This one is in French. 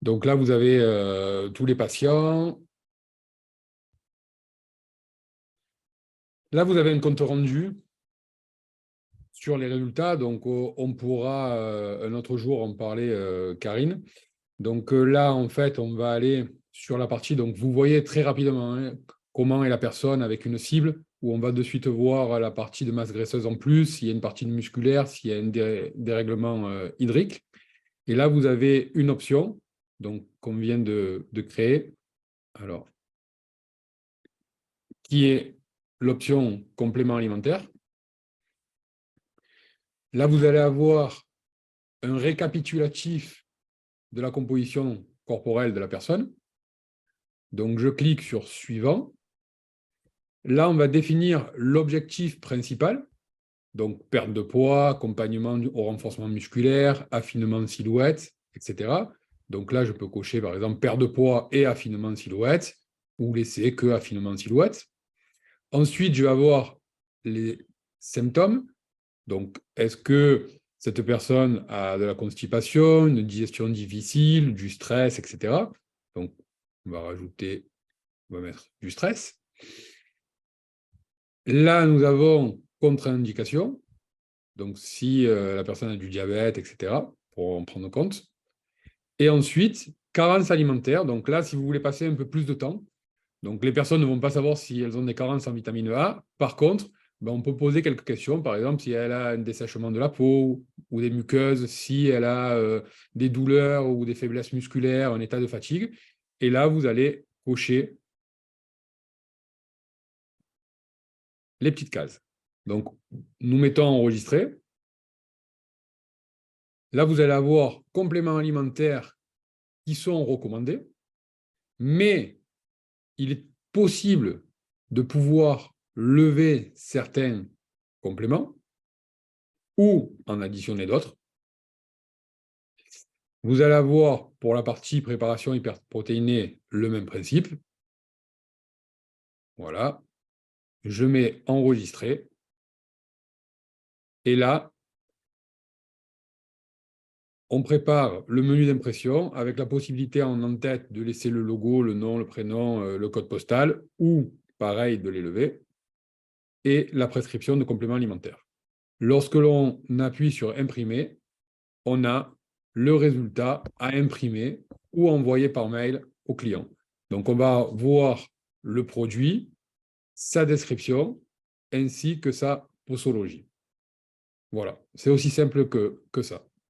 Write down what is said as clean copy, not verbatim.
Donc là, vous avez tous les patients. Là, vous avez un compte rendu sur les résultats. Donc, on pourra un autre jour en parler, Karine. Donc là, en fait, on va aller sur la partie. Donc, vous voyez très rapidement comment est la personne avec une cible, où on va de suite voir la partie de masse graisseuse en plus, s'il y a une partie de musculaire, s'il y a un dérèglement hydrique. Et là, vous avez une option donc, qu'on vient de créer. Alors, qui est l'option complément alimentaire. Là, vous allez avoir un récapitulatif de la composition corporelle de la personne. Donc, je clique sur suivant. Là, on va définir l'objectif principal. Donc, perte de poids, accompagnement au renforcement musculaire, affinement de silhouette, etc. Donc là, je peux cocher, par exemple, perte de poids et affinement de silhouette, ou laisser que affinement de silhouette. Ensuite, je vais avoir les symptômes. Donc, est-ce que cette personne a de la constipation, une digestion difficile, du stress, etc. Donc, on va mettre du stress. Là, nous avons contre-indication. Donc, si la personne a du diabète, etc., pour en prendre compte. Et ensuite, carence alimentaire. Donc là, si vous voulez passer un peu plus de temps, donc les personnes ne vont pas savoir si elles ont des carences en vitamine A. Par contre, on peut poser quelques questions. Par exemple, si elle a un dessèchement de la peau ou des muqueuses, si elle a des douleurs ou des faiblesses musculaires, un état de fatigue. Et là, vous allez cocher les petites cases. Donc, nous mettons enregistrer. Là, vous allez avoir compléments alimentaires qui sont recommandés, mais il est possible de pouvoir lever certains compléments ou en additionner d'autres. Vous allez avoir, pour la partie préparation hyperprotéinée, le même principe. Voilà. Je mets enregistrer. Et là, on prépare le menu d'impression avec la possibilité en tête de laisser le logo, le nom, le prénom, le code postal ou, pareil, de les lever. Et la prescription de compléments alimentaires. Lorsque l'on appuie sur imprimer, on a le résultat à imprimer ou envoyer par mail au client. Donc, on va voir le produit, sa description, ainsi que sa posologie. Voilà, c'est aussi simple que ça.